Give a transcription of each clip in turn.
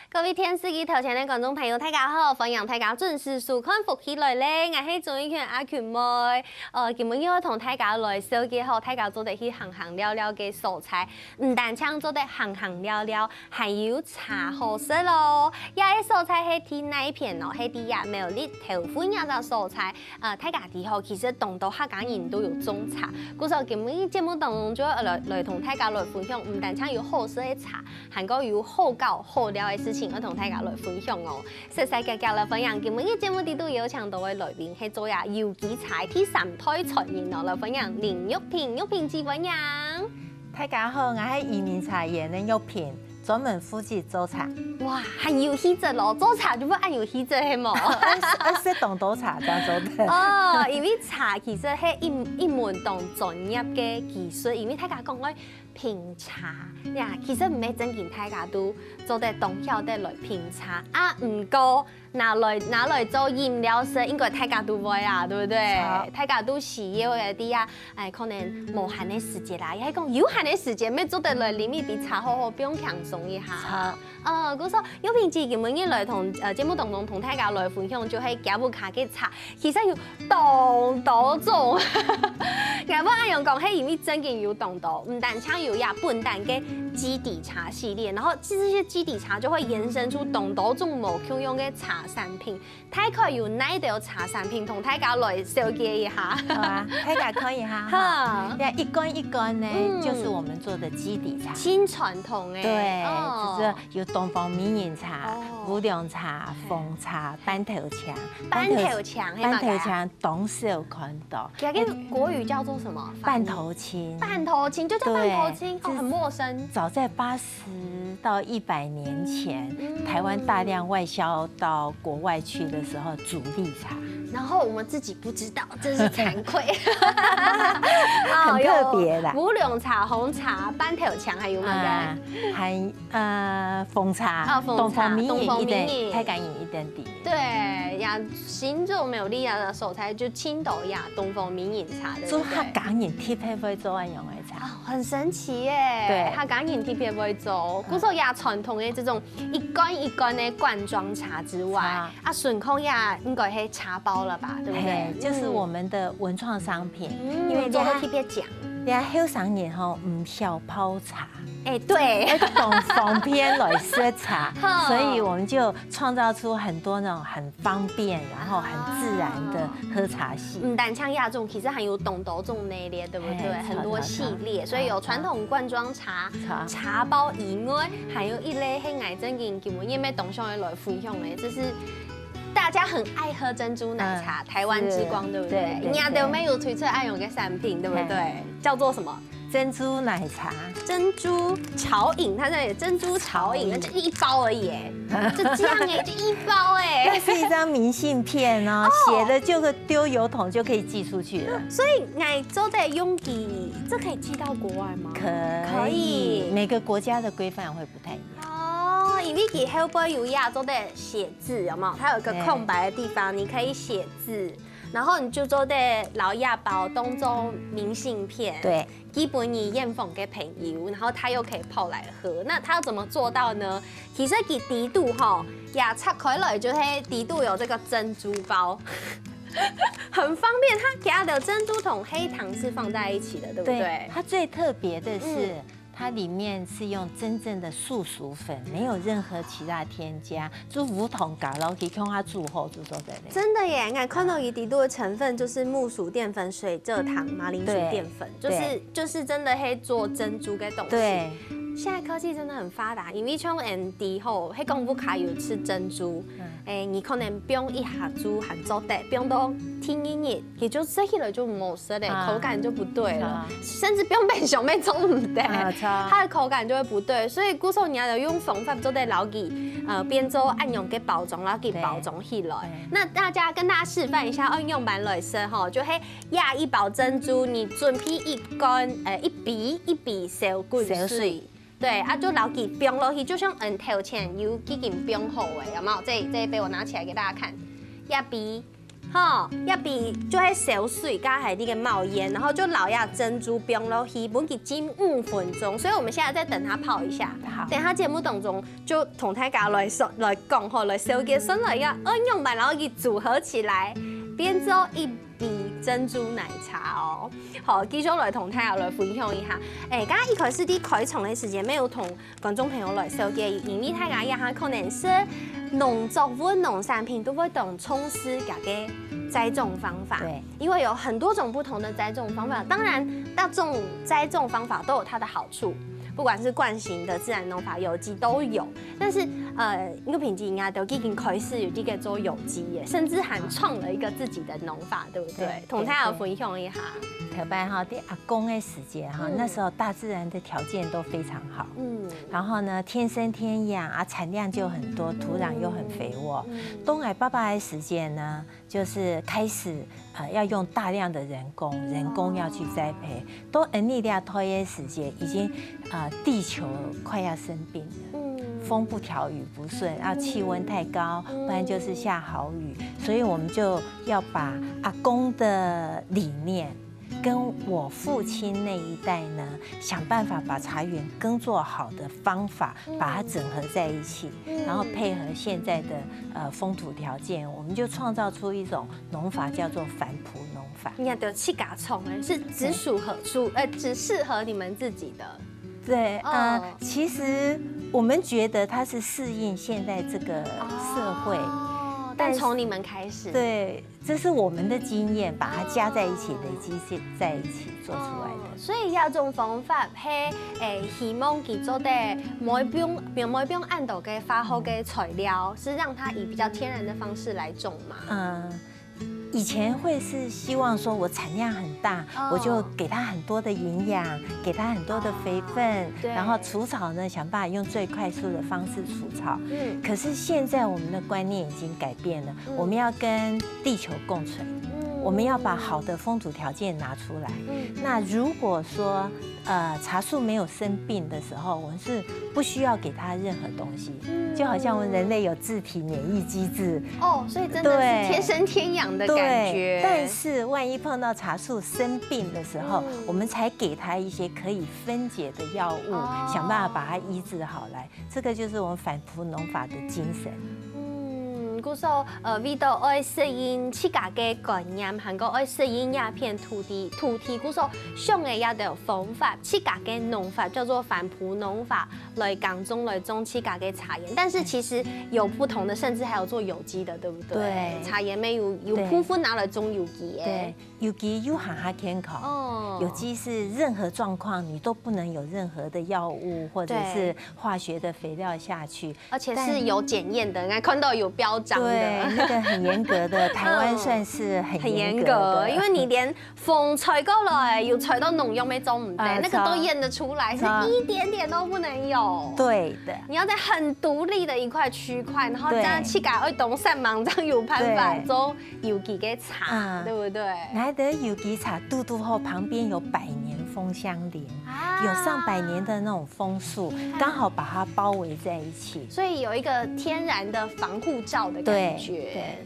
各位电視機頭前嘅觀眾朋友，大家好，歡迎大家準時收看福起來咧。我係鍾意權阿權妹，今日要同大家來紹介好，大家做得去行行了了嘅素菜，唔單槍做得行行了了，還有茶好食咯。也係素菜係啲奶片咯，係啲也苗栗頭款也就素菜。大家睇好，其實當到客家人都有種茶。故所今日節目當中就來同大家來分享，唔單槍有好食嘅茶，還個有好搞好料嘅事情，要同大家來分享哦。細細格格來分享，今日節目啲都有請到嘅來賓係做呀有機菜第三代傳人咯，來分享林玉萍，玉萍姊分享。大家好，我係移民茶園嘅玉萍，專門負責做茶。哇，很有氣質咯，做茶就不按有氣質係冇？識懂做茶就做得。哦，因為茶其實係一門當專業嘅技術，因為大家講開品茶呀，其實唔係真件大家都做得懂曉得來品茶啊，唔過拿來做飲料時，應該大家都會啊，對不對？大家都需要嘅啲啊，可能無限嘅時間啦，亦係講有限嘅時間，咩做得來裡面啲茶好好，不用輕鬆一下。嗰時候玉萍姊今日來同節目當中同大家來分享，就係加布卡嘅茶，其實要當多種。加布阿用講係因為真嘅要當多，唔單槍有呀本單嘅基底茶系列，然後這些基底茶就會延伸出當多種無共用嘅茶產品。大概有哪條茶產品同大家來紹介一下？好啊，大家可以哈。好，一罐一罐呢，就是我們做的基底茶。新傳統誒。對，就是有東方美人茶、烏龍茶、鳳茶、板頭槍。板頭槍，板頭槍東少看到。其實嘅國語叫做什麼？半頭青。半頭青就叫半頭青，很陌生。早在80到100年前，台灣大量外銷到國外去的時候，主力茶。然後我們自己不知道，真是慚愧。很特別的。烏龍茶、紅茶、板頭槍，還有乜嘅？還鳳茶、東方美人一點，太感人一點點。對呀，新竹苗栗呀的素菜就青島呀，東方美人茶，對不對？做客家人特別會做安樣嘅茶，很神奇耶！對，客家人特別會做，古時候呀傳統的這種一罐一罐的罐裝茶之外，啊，順控呀應該係茶包了吧，對不對？就是我們的文創商品，因為做得特別講。你睇後生人吼唔曉泡茶，對，懂方便來色茶，所以我們就創造出很多那種很方便，然後很自然的喝茶系。唔單像亞種，其實還有懂多種系列，對不對？很多系列，所以有傳統罐裝茶、茶包以外，還有一類係愛真嘅叫因為董上來分享嘅，就是大家很愛喝珍珠奶茶，台灣之光，對不對？人家都沒有推出愛用嘅產品，對不對？叫做什麼？珍珠奶茶，珍珠潮飲，它這裡珍珠潮飲，就一包而已，就這樣哎，就一包哎。那是一張明信片哦，寫了就丟郵筒就可以寄出去了。所以愛做的用具，這可以寄到國外嗎？可以，每個國家的規範會不太一樣。哦，因為佢後背有亞做的寫字，有冇？它有一個空白的地方，你可以寫字。然後你就做啲老亞包當做明信片，對，基本你艷逢嘅朋友，然後他又可以泡來喝。那他要怎麼做到呢？其實佢底度哈，也拆開來就係底度有這個珍珠包，很方便。它加的珍珠同黑糖是放在一起的，對不對？它最特別的是。它裡面是用真正的樹薯粉，沒有任何其他添加，就無糖搞落去，看它煮後就做得了。真的耶！你看到一底度的成分就是木薯澱粉、水蔗糖、馬鈴薯澱粉，就是真的可以做珍珠嘅東西。對。現在科技真的很發達，因為像 ND 後，喺公布卡有吃珍珠，你可能不用一下煮很做得，不用到聽一日，也就吃起來就冇食嘞，口感就不對了，甚至不用被小妹做唔得，它的口感就會不對，所以古時候你要用方法做得牢記，變做按用嘅包裝，然後給包裝起來。那大家跟大家示範一下按用版來說哈，就係壓一包珍珠，你準備一罐一筆小滾水。對啊，就老給冰落去，就像頭前有幾件冰好誒，有冇？這一杯我拿起來給大家看，一筆，哈，要比就会小水加海那个冒烟，然后就老要珍珠冰落去，本给浸5分钟，所以我们现在再等它泡一下。好，等下节目当中就同大家来讲吼，来小介绍一下应用吧，然后给组合起来，变做一杯珍珠奶茶哦。好，继续来同大家来分享一下。刚刚一开始的开场的时间没有同观众朋友来小介，因为大家也可能是农作物、农产品都会懂从事家嘅栽种方法。对，因为有很多种不同的栽种方法，当然那种栽种方法都有它的好处。不管是惯性的自然农法、有机都有，但是一个品质啊，都已经开始有这个做有机耶，甚至还创了一个自己的农法，对不对？同大家分享一下。特别哈，对阿公的时间哈，那时候大自然的条件都非常好，然后呢，天生天养啊，产量就很多，土壤又很肥沃。东海爸爸的时间呢，就是开始要用大量的人工要去栽培，都力量推的时间已经地球快要生病了。风不调雨不顺，然后气温太高，不然就是下豪雨，所以我们就要把阿公的理念跟我父亲那一代呢，想办法把茶园耕作好的方法，把它整合在一起，然后配合现在的风土条件，我们就创造出一种农法，叫做返璞农法。你看的气嘎虫是只只适合你们自己的。对，其实我们觉得它是适应现在这个社会，但从你们开始，对，这是我们的经验，把它加在一起，累积在一起做出来的。所以要种方法，希望佢做的每边按到嘅发好嘅材料，是让它以比较天然的方式来种嘛？以前会是希望说我产量很大，我就给它很多的营养，给它很多的肥分，然后除草呢，想办法用最快速的方式除草。可是现在我们的观念已经改变了，我们要跟地球共存，我们要把好的风土条件拿出来。那如果说茶树没有生病的时候，我们是不需要给它任何东西，就好像我们人类有自体免疫机制所以真的是天生天养的感觉。但是万一碰到茶树生病的时候，我们才给它一些可以分解的药物，想办法把它医治好来。这个就是我们返璞农法的精神。故说为到爱适应自家嘅概念，还个爱适应鸦片土地，故说上嘅也有方法，自家嘅农法叫做返璞农法，来耕种来种自家嘅茶叶。但是其实有不同的，甚至还有做有机的，对不对？对，茶叶没有铺分拿来种有机嘅。对，有机有下健康。有机是任何状况你都不能有任何的药物或者是化学的肥料下去，而且是有检验的，应该看到有标章。对，那个很严格的，台湾算是很严格的，因为你连风吹过来，有吹到农药没种唔对，那个都验得出来，是一点点都不能有。对的，你要在很独立的一块区块，然后这样去改会懂善忙，这样有办法做有机嘅茶，对不对？来得有机茶，杜后旁边有100年枫香林，有上百年的那种枫树，刚好把它包围在一起，所以有一个天然的防护罩的感觉。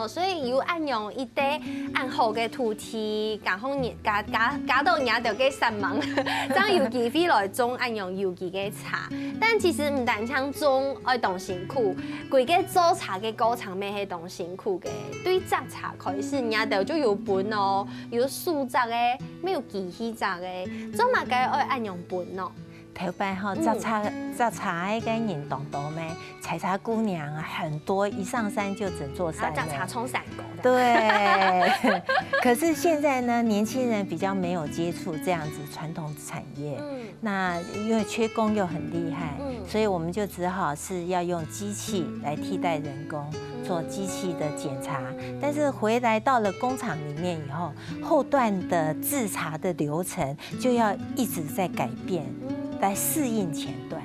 所以有按用一堆按好嘅土地，加到人就嘅善忙，这样有机飞来种按用有机嘅茶。但其实唔单像种爱动辛苦，规个做茶嘅过程咩系动辛苦嘅。对摘茶开始，人就有本哦，有树摘嘅，没有机器摘嘅，做嘛该爱按用本哦。头摆哈，摘茶那个人懂咩？采茶姑娘啊，很多，一上山就整座山了。摘茶冲伞狗。对。可是现在呢，年轻人比较没有接触这样子传统产业。那因为缺工又很厉害，所以我们就只好是要用机器来替代人工，做机器的检查。但是回来到了工厂里面以后，后段的制茶的流程就要一直在改变。来适应前段，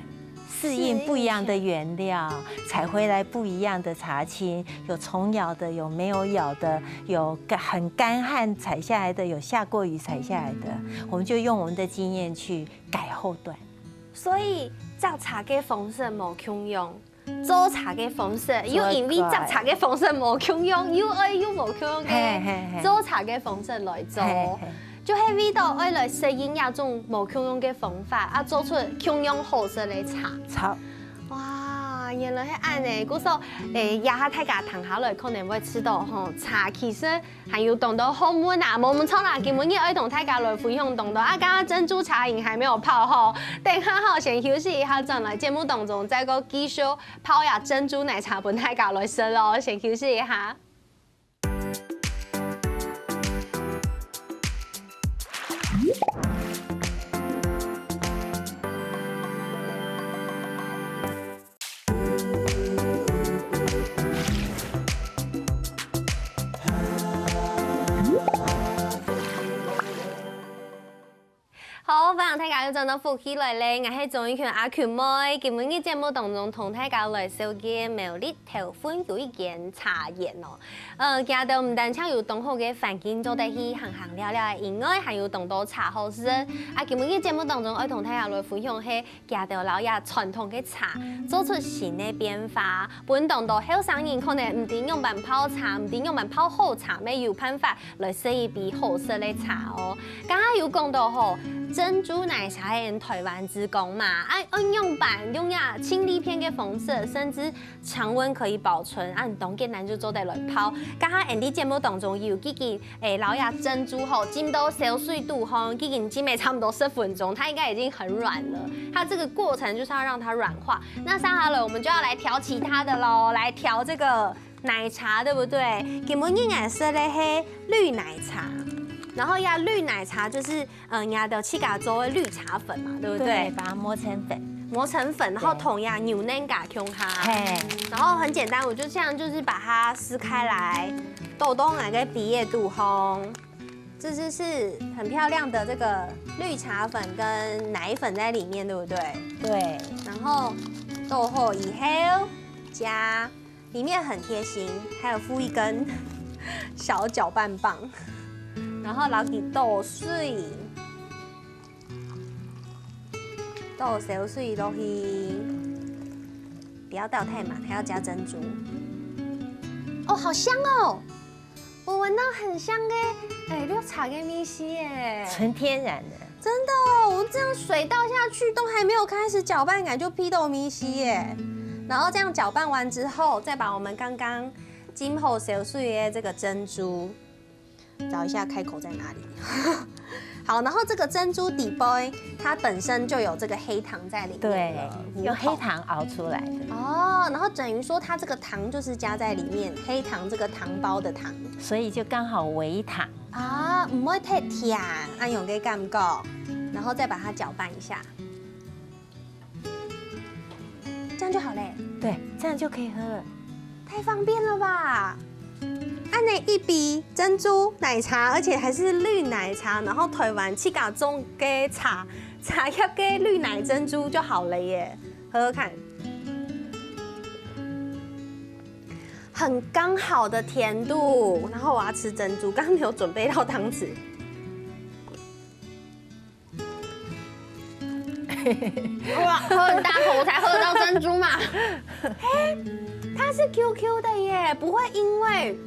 适应不一样的原料，采回来不一样的茶青，有虫咬的，有没有咬的，有很干旱采下来的，有下过雨采下来的，我们就用我们的经验去改后段。所以摘茶嘅方式冇共用，做茶嘅方式，又因为做茶嘅方式无共用，又爱又无共用嘅做茶嘅方式来做，就系味道爱来适应那种无共用嘅方法，啊，做出共用好食嘅茶。哇，原来是安尼，故说压下大家躺下来，可能会吃到吼茶，其实还有懂得好闷啊，我们从哪今日爱同大家来分享懂得啊，刚刚珍珠茶饮还没有泡吼，等下好先休息一下，转来节目当中再个继续泡呀珍珠奶茶，本大家来吃咯，先休息一下。好，欢迎大家又转到福起来咧，我係鍾意權阿權妹，今日嘅節目當中同大家來紹介苗栗頭份有一間茶園哦。今日唔單止有當好嘅環境做得去行行聊聊，以外還有當到茶好食。啊，今日嘅節目當中，我同大家來分享係今日老爺傳統嘅茶做出新嘅變化。本當到後生人可能唔點用辦泡茶，唔點用辦泡好茶，咩有辦法來試一杯好食嘅茶哦。剛剛有講到吼。珍珠奶茶係台灣之光嘛，用版用呀輕粒片嘅方式，甚至常溫可以保存，當嘅咱就做得來泡。剛剛 Andy 節目當中有幾件老爺珍珠吼，浸到小水度吼，幾件浸沒差不多10分鐘，它應該已經很軟了。它這個過程就是要讓它軟化。那上好了，我們就要來調其他的咯，來調這個奶茶，對不對？今日顏色咧係綠奶茶。然後呀，綠奶茶就是人家的去咖做綠茶粉嘛，對不對？對，把它磨成粉。磨成粉，然後同樣牛奶咖用它。然後很簡單，我就這樣就是把它撕開來，豆豆那個畢業度烘，這就是很漂亮的這個綠茶粉跟奶粉在裡面，對不對？對。然後豆後以後加，裡面很貼心，還有附一根小攪拌棒。然後撈啲豆水，豆小水落去，不要倒太滿，還要加珍珠。哦，好香哦！我聞到很香嘅，綠茶嘅米稀耶，純天然的。真的哦，我這樣水倒下去都還沒有開始攪拌，感就批豆米稀耶。然後這樣攪拌完之後，再把我們剛剛浸好小水嘅這個珍珠。找一下開口在哪裡。好，然後這個珍珠底杯，它本身就有這個黑糖在裡面。對，用黑糖熬出來的。哦，然後等於說它這個糖就是加在裡面，黑糖這個糖包的糖，所以就剛好微糖。啊，唔會太甜，按用嘅感覺，然後再把它攪拌一下，這樣就好嘞。對，這樣就可以喝了。太方便了吧！按呢一杯珍珠奶茶，而且還是綠奶茶，然後台灣七家種嘅茶葉嘅綠奶珍珠就好了耶，喝喝看，很剛好的甜度。然後我要吃珍珠，剛剛沒有準備到湯匙。哇，喝很大口才喝得到珍珠嘛？它是 QQ 的耶，不會因為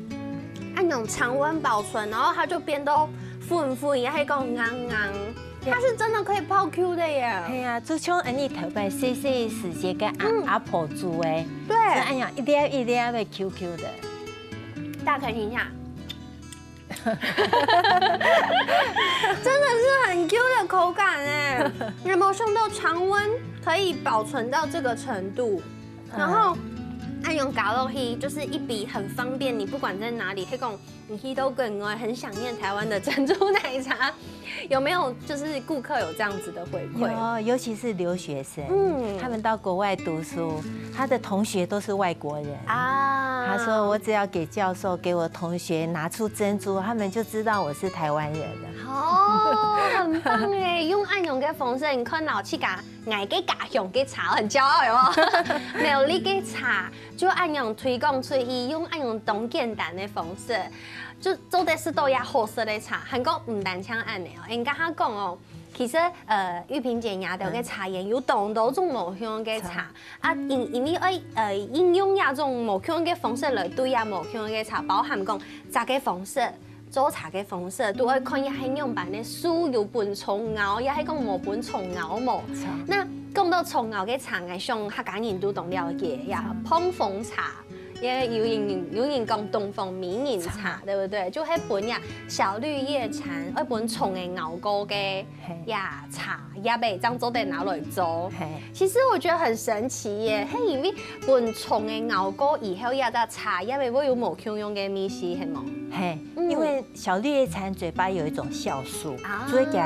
按那種常溫保存，然後它就變到粉粉，也係講硬硬。它是真的可以泡 Q 的耶。係啊，就像你頭擺細細時節嘅阿婆煮誒，對，哎呀，一粒一粒的 QQ 的，大家可以聽一下，真的是很 Q 的口感哎。有沒有想到常溫可以保存到這個程度？然後按用搞落去，就是一筆很方便，你不管在哪裡，可以講你去都更愛，很想念台灣的珍珠奶茶。有沒有就是顧客有這樣子的回饋？有，尤其是留學生，他們到國外讀書，他的同學都是外國人啊。他說我只要給教授、給我同學拿出珍珠，他們就知道我是台灣人了。哦，很棒哎！用按用嘅方式，你看到去甲愛嘅家鄉嘅茶，很驕傲喲。苗栗嘅茶就按用推廣出去，用按用當簡單的方式，就做的是都也好食的茶。韓國唔單槍按的哦，人家講哦，其实玉萍姐亚头嘅茶叶有同多种无香嘅茶，啊，因为应用亚种无香嘅方式来对呀无香嘅茶，包含讲炸嘅方式。做茶嘅方式，都要看一下用版的书有本葱熬，也係講無本葱熬冇。那講到葱熬嘅茶，我想客家人都懂了解呀，碰風茶。也有人講東方名人茶，對不對？就係本呀小綠葉蟬，一本蟲嘅熬過嘅呀茶，也被當做得拿來做。其實我覺得很神奇耶，係因為本蟲嘅熬過以後，呀個茶也被會有無香用嘅味思，係冇？嘿，因為小綠葉蟬嘴巴有一種酵素，所以給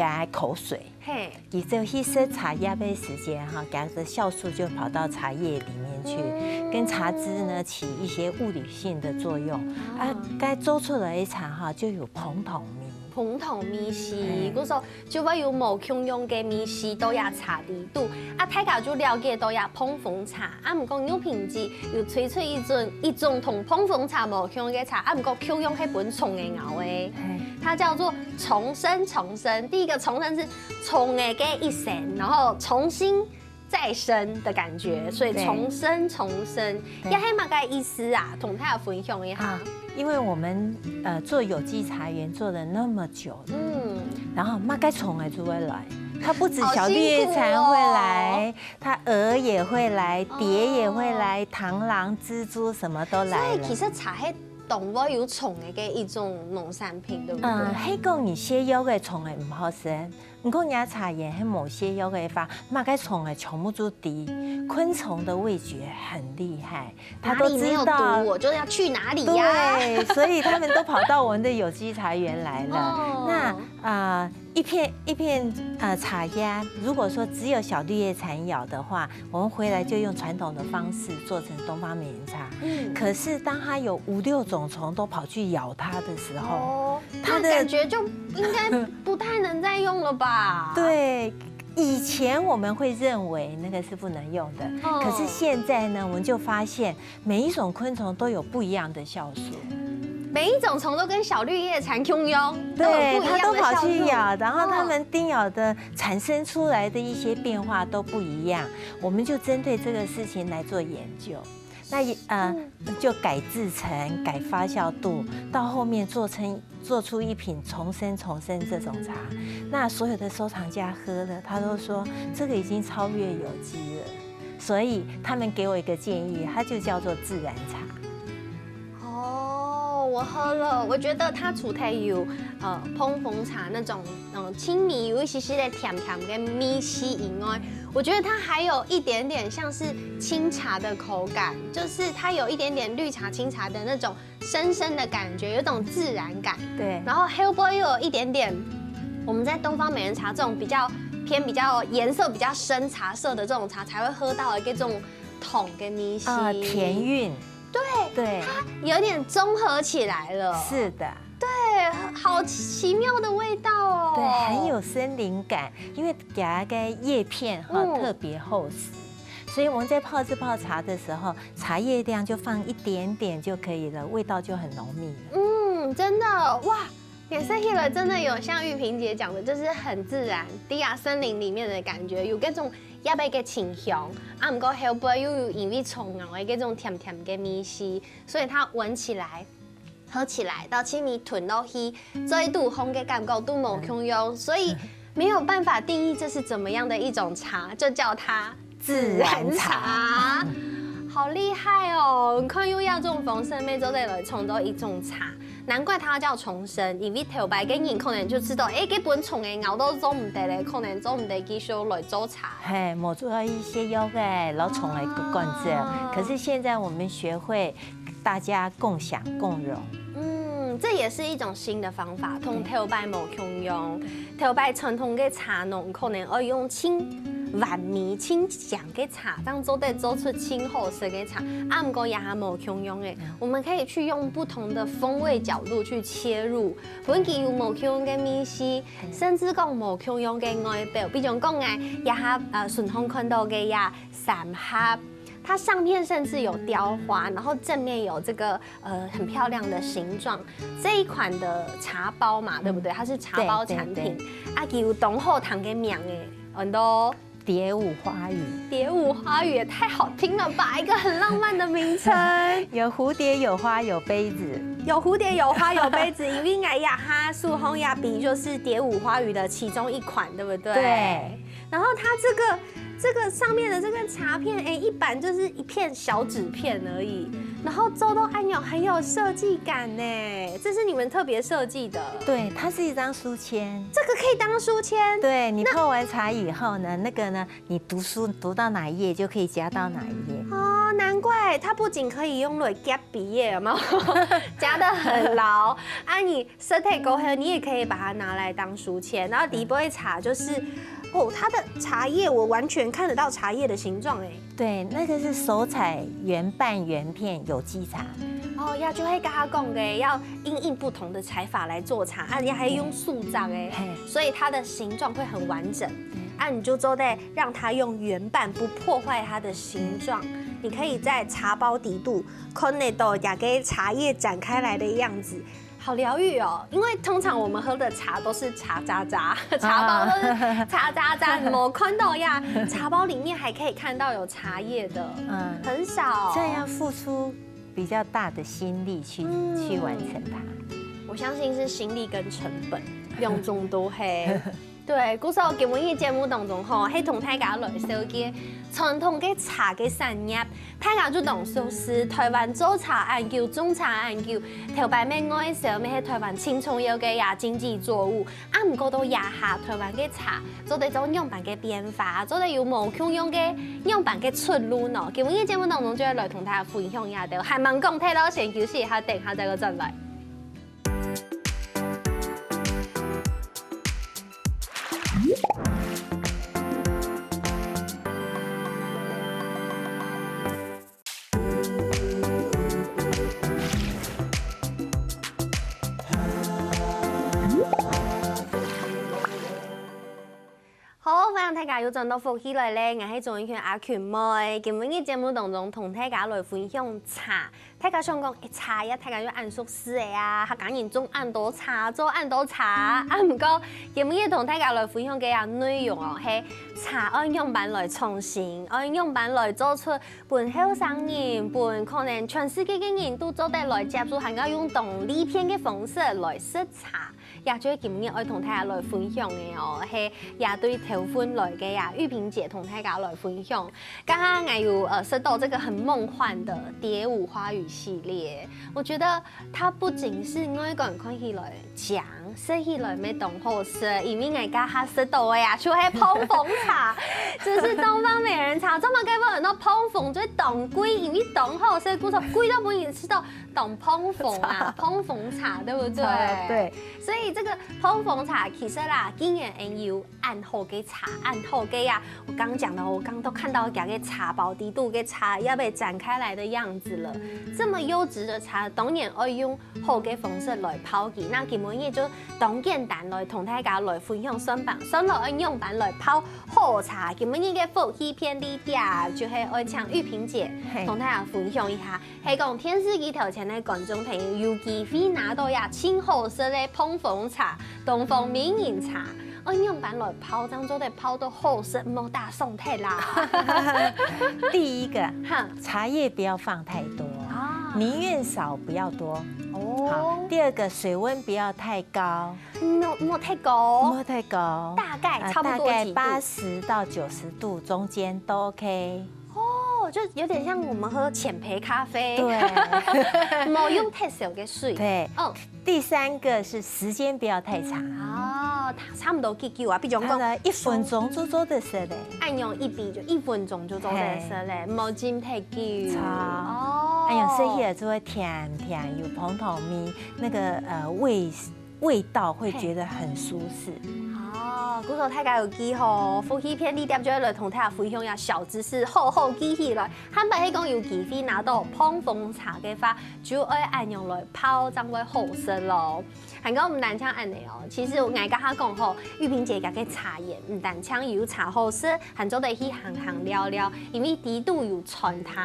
它口水。嘿，你這吸收茶葉的時間哈，給它的酵素就跑到茶葉裡面去，跟茶汁呢起一些物理性的作用。啊，該做出來的茶哈就有蓬頭味。蓬頭味是，嗰時候就會有無香用嘅味思到呀茶裡度。啊，大家就了解到呀碰風茶，啊唔講有品質，又推出一種同碰風茶無香嘅茶，啊唔講香用係本蟲嘅熬嘅。它叫做重生。第一個重生是蟲嘅一生，然後重新再生的感覺，所以重生。也係乜嘅意思啊？同大家分享一下。因為我們做有機茶園做了那麼久，然後乜嘅蟲就會來。它不止小綠葉蟬會來，它蛾也會來，蝶也會來，螳螂、蜘蛛什麼都來了。所以其實茶係動物有蟲嘅一種農產品，對不對？係講你寫有嘅蟲係唔好生，唔講人茶葉係冇寫有嘅法，乜嘅蟲係全部都敵。昆蟲的味覺很厲害，它都知道我就要去哪裡呀。對，所以他們都跑到我們的有機茶園來了。那一片茶葉，如果說只有小綠葉蟬咬的話，我們回來就用傳統的方式做成東方美人茶。可是當它有5、6種蟲都跑去咬它的時候，它的感覺就應該不太能再用了吧？對。以前我們會認為那個是不能用的，可是現在呢，我們就發現每一種昆蟲都有不一樣的酵素，每一種蟲都跟小綠葉蟬共用，對，它都跑去咬，然後它們叮咬的產生出來的一些變化都不一樣，我們就針對這個事情來做研究。那就改製程、改發酵度，到後面做出一品重生這種茶。那所有的收藏家喝了，他都說這個已經超越有機了，所以他們給我一個建議，它就叫做自然茶。我喝了，我覺得它除咗有碰風茶那種清米有一些的甜嘅味思以外，我覺得它還有一點點像是清茶的口感，就是它有一點點綠茶、清茶的那種深深的感覺，有種自然感。對，然後還會又有一點點我們在東方美人茶這種比較顏色比較深茶色的這種茶才會喝到的這種桶嘅味思，甜韻。對，它有點綜合起來了。是的，對，好奇妙的味道哦。對，很有森林感，因為它的葉片特別厚實，所以我們在泡茶的時候，茶葉量就放一點點就可以了，味道就很濃密了。真的哇！臉色起來真的有像玉萍姐講的，就是很自然，低雅森林裡面的感覺，有嗰種一味嘅清香，啊唔過後背又有因為蟲熬嘅嗰種甜甜嘅味思，所以它聞起來、喝起來到前面吞落去，這一度烘嘅感覺都冇香用，所以沒有辦法定義這是怎麼樣的一種茶，就叫它自然茶。好厲害哦！看又要這種方式，每周得來創造一種茶。難怪它叫重生，因為頭擺嘅人可能就知道，基本蟲嘅熬都做唔得咧，可能做唔得繼續來做茶。嘿，冇做到一些藥嘅老蟲嚟管制。可是現在我們學會大家共享共榮。這也是一種新的方法，同頭擺冇共用。頭擺傳統嘅茶農可能要用清完美清香嘅茶，當做得做出清好食嘅茶，啊唔過也係冇共用嘅。我們可以去用不同的風味角度去切入，本期有冇共用嘅味思，甚至講冇共用嘅外表，比如講嘅也係順豐看到嘅呀三合。它上面甚至有雕花，然后正面有这个很漂亮的形状。这一款的茶包嘛，对不对？它是茶包产品。啊，有东后堂给名诶，很多。蝶舞花语，蝶舞花语也太好听了吧！一个很浪漫的名称，有蝴蝶，有花，有杯子，有蝴蝶，有花，有杯子。因为哎呀哈，素红雅比就是蝶舞花语的其中一款，对不对？对。然后它这个上面的这个茶片，哎，一版就是一片小纸片而已。然后周都安有很有设计感呢，这是你们特别设计的。对，它是一张书签，这个可以当书签。对，你泡完茶以后呢，那个呢，你读书读到哪一页就可以夹到哪一页。哦，难怪它不仅可以用来夹笔页，有没有？夹得很牢啊！你色体够黑，你也可以把它拿来当书签。然后第一杯茶就是。哦，它的茶叶我完全看得到茶叶的形状哎。对，那个是手采原瓣原片有机茶。哦，呀，就会跟他讲的，要因应不同的采法来做茶，啊，你还用树葬哎，所以它的形状会很完整。啊，你就都得让它用原瓣，不破坏它的形状。你可以在茶包底部看得到雅给茶叶展开来的样子。好疗愈哦，因为通常我们喝的茶都是茶渣渣，茶包都是茶渣渣，没看到呀。茶包里面还可以看到有茶叶的，很少。这样要付出比较大的心力去完成它。我相信是心力跟成本，用中都嘿。对，古时候今日节目当中吼，迄同大家来小记传统嘅茶嘅产业，大家就当说是台湾做茶研究、种茶研究，头摆咩爱烧咩喺台湾青葱有嘅呀经济作物，啊唔过都压下台湾嘅茶，做得种样板嘅变化，做得有无穷样嘅样板嘅出路呢？今日节目当中就要来同大家分享一下的，还蛮讲睇咯，先休息一下，等下再个转来。好，欢迎大家又转到福起来咧，我係仲一圈阿權妹。今日節目當中同大家來分享茶，大家想講茶呀，大家要按熟絲嘅啊，下講人種按多茶，做按多茶。啊唔過，今日同大家來分享嘅啊內容哦，係茶按樣板來創新，按樣板來做出本後生人，本可能全世界嘅人都做得來接觸，係要用動力片嘅方式來識茶。也就今日愛同大家來分享嘅哦，係也對頭款來嘅呀，玉萍姐同大家來分享。剛剛我有收到這個很夢幻的蝶舞花語系列，我覺得它不僅是我一個人看起來講，說起來沒懂好食，因為我家下收到嘅呀，就係蓬風茶，就是東方美人茶。這麼幾多人都蓬風最懂貴，因為懂好食，故說貴到不能吃到懂蓬風啊，蓬風茶對不對？對，所以這個蓬風茶其實啦，竟然有按好嘅茶，按好嘅呀。我剛講的，我剛都看到家嘅茶包底度嘅茶要被展開來的樣子了。這麼優質的茶，當然要用好嘅方式來泡起。那今日就當簡單來同大家來分享雙來按樣板來泡好茶。今日嘅福氣便利店就係愛請玉萍姐同大家分享一下，係講電視機頭前嘅觀眾朋友有機會拿到呀清好食嘅蓬風茶、東方名人茶。按樣板來泡，當做得泡到好食，冇大送太啦。第一個，茶葉不要放太多，寧願少不要多。哦。第二個，水溫不要太高，莫太高，莫太高，大概差不多幾度？大概80到90度中間都 OK。哦，就有點像我們喝淺焙咖啡，對，冇用太少嘅水。對，哦。第三個是時間不要太長。哦，差唔多幾久啊？比如講1分鐘就做得熟嘞。按用一筆就1分鐘就做得熟嘞，冇浸太久。哦。按用食起來就會甜甜有蓬頭味，那個味道會覺得很舒適。哦，哇，古早大家有记吼，夫妻篇里点就会来同大家分享下小知识，好记起来。坦白去讲，有机会拿到碰风茶嘅话，就爱按用来泡，才会好食咯。还讲唔单像安尼哦，其实我甲他讲吼，玉萍姐家嘅茶叶唔单像有茶好食，还做得去行行了了，因为底度有传糖，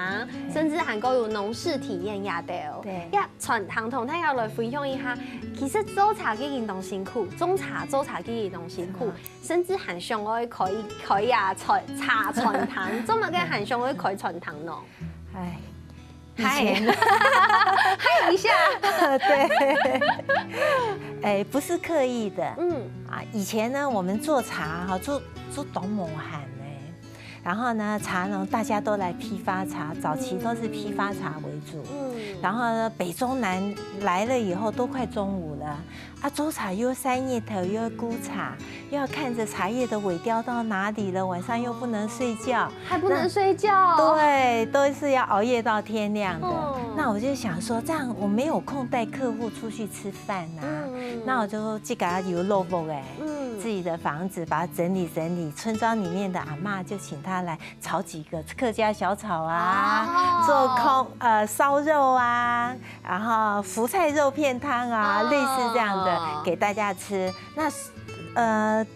甚至还有农事体验也得哦。对，呀，传糖同大家来分享一下，其实做茶嘅运动辛苦，做茶嘅运动辛苦，甚至还上爱可以啊茶传糖，做乜嘅还上爱可传糖呢？哎。以前，嗨一下，对，哎，不是刻意的，以前呢，我们做茶哈，做董猛喊哎，然后呢，茶农大家都来批发茶，早期都是批发茶为主，然后呢，北中南来了以后都快中午了，啊，周茶又三叶头又要估茶，又要看着茶叶的尾雕到哪里了，晚上又不能睡觉，还不能睡觉，对，都是要熬夜到天亮的。那我就想说，这样我没有空带客户出去吃饭呐，那我就自己有肉包哎，自己的房子把它整理整理，村庄里面的阿嬷就请他来炒几个客家小炒啊，做烧肉啊，然后福菜肉片汤啊，类似这样的给大家吃。那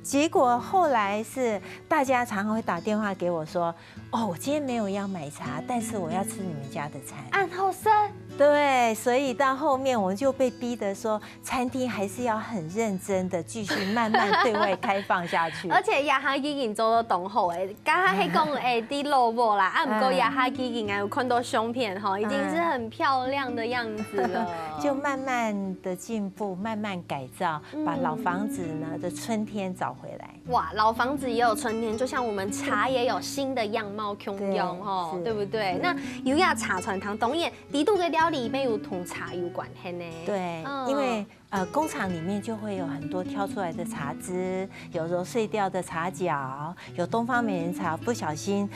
结果后来是大家常常会打电话给我说，哦，我今天没有要买茶，但是我要吃你们家的菜。按好生。对，所以到后面我就被逼得说，餐厅还是要很认真的继续慢慢对外开放下去。而且亚哈已经做到同好诶，刚刚迄讲诶啲萝卜啦，啊，不过亚哈已经有看到相片哈，已经是很漂亮的样子了。就慢慢的进步，慢慢改造，把老房子呢的春天找回来。哇，老房子也有春天，就像我们茶也有新的样貌汹涌哈，对不对？那有亚茶传糖，当然地度嘅料理没有同茶有关系呢。对，因为工厂里面就会有很多挑出来的茶汁，有揉碎掉的茶角，有东方美人茶不小心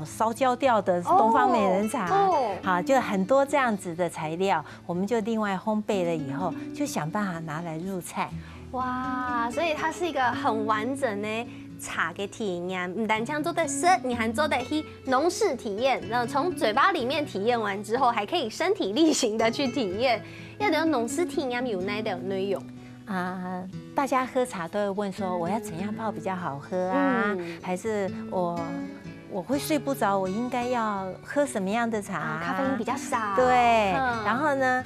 烧焦掉的东方美人茶，好，就很多这样子的材料，我们就另外烘焙了以后，就想办法拿来入菜。哇，所以它是一个很完整的茶嘅体验，唔单像做得吃，你还做得去农事体验，然后从嘴巴里面体验完之后，还可以身体力行的去体验。要有农事体验有哪的内容？大家喝茶都会问说，我要怎样泡比较好喝啊？还是我会睡不着，我应该要喝什么样的茶？咖啡因比较少。对，然后呢，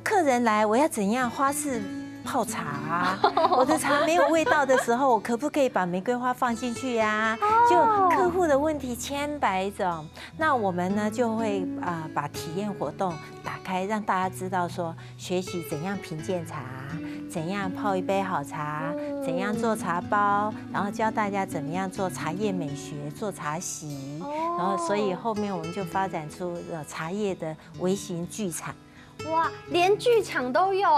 客人来，我要怎样花式泡茶啊？我的茶没有味道的时候，我可不可以把玫瑰花放进去呀？就客户的问题千百种，那我们呢就会把体验活动打开，让大家知道说，学习怎样品鉴茶，怎样泡一杯好茶，怎样做茶包，然后教大家怎么样做茶叶美学，做茶席，然后所以后面我们就发展出茶叶的微型剧场。哇，连剧场都有，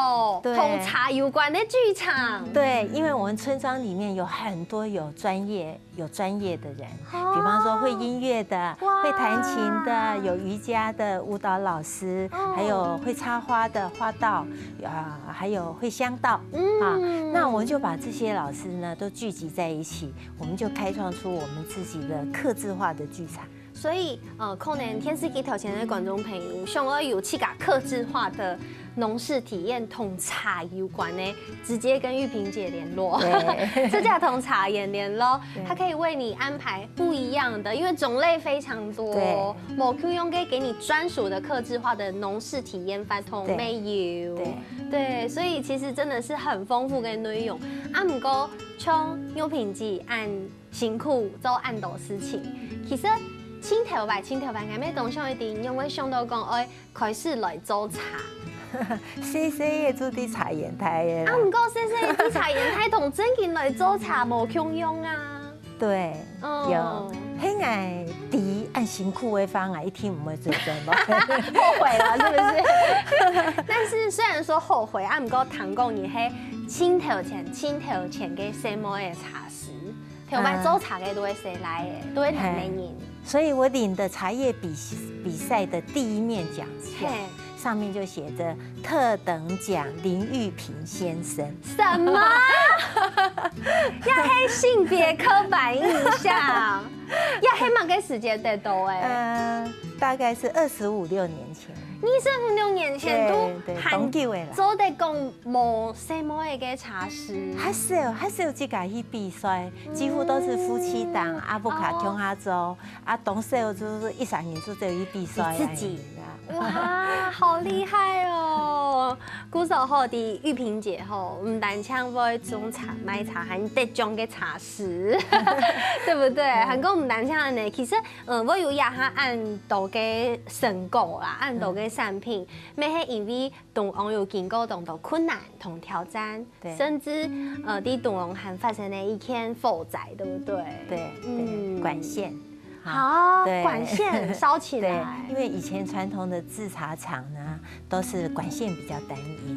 同茶有关的剧场。对，因为我们村庄里面有很多有专业的人，比方说会音乐的，会弹琴的，有瑜伽的舞蹈老师，还有会插花的花道，还有会香道那我们就把这些老师呢都聚集在一起，我们就开创出我们自己的客制化的剧场。所以，可能电视机头前的观众朋友，想要有去个客制化的农事体验同茶有关的，直接跟玉萍姐联络，这叫同茶也联络，她可以为你安排不一样的，因为种类非常多，某 Q 用给你专属的客制化的农事体验法同没有，对，所以其实真的是很丰富跟内容。不过像玉萍姐按辛苦做按多事情，其实。青头白，俺们同乡一定因为想到讲，开始来做茶。细细的做啲茶园台的。不过细细啲茶园台同正经来做茶无共用啊。对，有。迄个第按辛苦的方啊，一天唔会做真咯，后悔了是不是？但是虽然说后悔，不过唐讲伊迄青头前嘅什么的茶师，头白做茶嘅都会谁来的，都会谈美人。所以我领的茶叶比赛的第一面奖项，上面就写着特等奖林玉萍先生。什么？要黑性别刻板印象，要黑嘛个时间得多哎，大概是25、26年前。26年前都很久的啦。做得讲无什么个茶室，还是有几家去比赛，几乎都是夫妻档，阿布卡琼阿州，同时就是1、3年就有去比赛。自己。哇，好厉害哦！古时候的玉萍姐吼，唔但唱会种茶卖茶，还得种个茶师，对不对？还讲唔但唱呢，其实我有也哈按到个成果啦，按到个产品，咩系因为同行有经过同多困难同挑战，甚至啲同行还发生了一件火灾，对不对？对，管线。好，管线烧起来。因为以前传统的制茶厂呢，都是管线比较单一。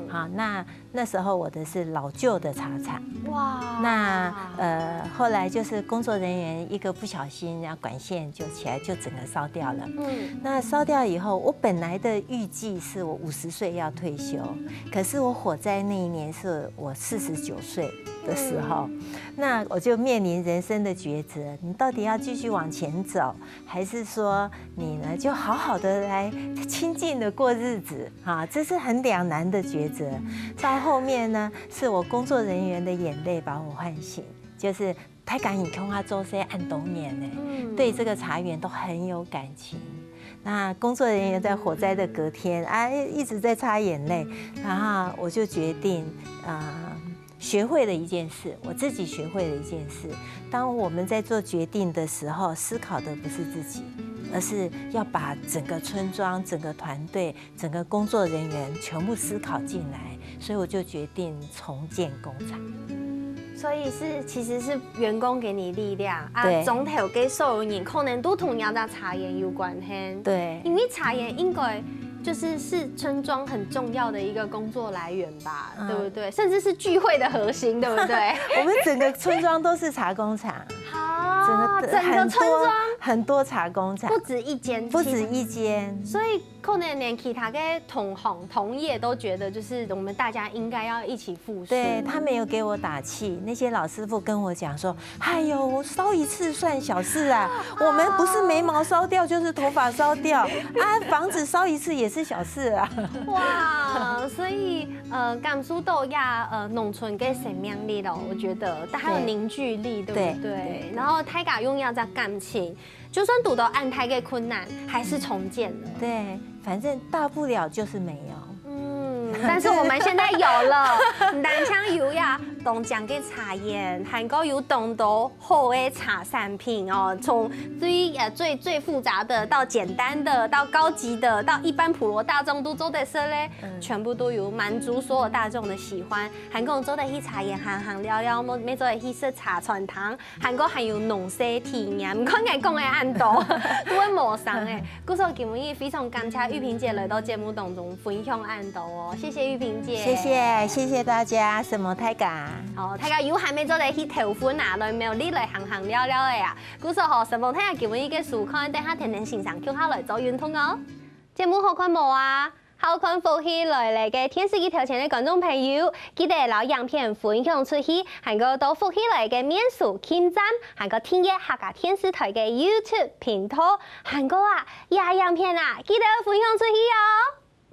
好，那时候我的是老旧的茶厂。哇。那后来就是工作人员一个不小心，然后管线就起来，就整个烧掉了。那烧掉以后，我本来的预计是我50岁要退休，可是我火灾那一年是我49岁的时候，那我就面临人生的抉择：你到底要继续往前走，还是说你呢就好好的来清静的过日子？啊，这是很两难的抉择。到后面呢，是我工作人员的眼泪把我唤醒，就是太感引空啊周些按冬年呢，对这个茶园都很有感情。那工作人员在火灾的隔天一直在擦眼泪，然后我就决定学会了一件事，我自己学会了一件事。当我们在做决定的时候，思考的不是自己，而是要把整个村庄、整个团队、整个工作人员全部思考进来。所以我就决定重建工厂。所以其实是员工给你力量啊，总体给所有人可能都同样的茶园有关系。对，因为茶园应该是村庄很重要的一个工作来源吧，对不对？甚至是聚会的核心，对不对？我们整个村庄都是茶工厂。好，整个村庄很多茶工厂，不止一间，不止一间，所以可能连其他的同行同业都觉得，就是我们大家应该要一起复苏。对，他们有给我打气，那些老师傅跟我讲说：“哎呦，烧一次算小事啊，我们不是眉毛烧掉就是头发烧掉房子烧一次也是小事啊。”哇，所以感受到农村跟生命力了，我觉得还有凝聚力，对不对？然后大家用这感情，就算遇到安泰的困难，还是重建了。对，反正大不了就是没有。但是我们现在有了，南昌有东江的茶园，还有东多好的茶产品哦，从最复杂的到简单的，到高级的，到一般普罗大众都做得出嘞，全部都有满足所有大众的喜欢。还有做得起茶园行行了了，没做得起是茶传堂，还有农事体验，唔看讲的按多，都会无上诶。故说今日非常感谢玉萍姐来到节目当中分享按多哦。谢谢玉萍姐，谢谢大家，什么太感？好，大家有还没做得去投分来没有你来行行了了的呀？故说吼，什么睇下今日嘅书看，等下天天欣赏，叫下來做運動哦。節目好看冇啊？好看福氣來嚟嘅電視機頭前嘅觀眾朋友，記得攞影片分享出去，還有到福氣來嘅面書傾讚，還有聽一客家電視台嘅 YouTube 頻道，還有影片記得分享出去哦。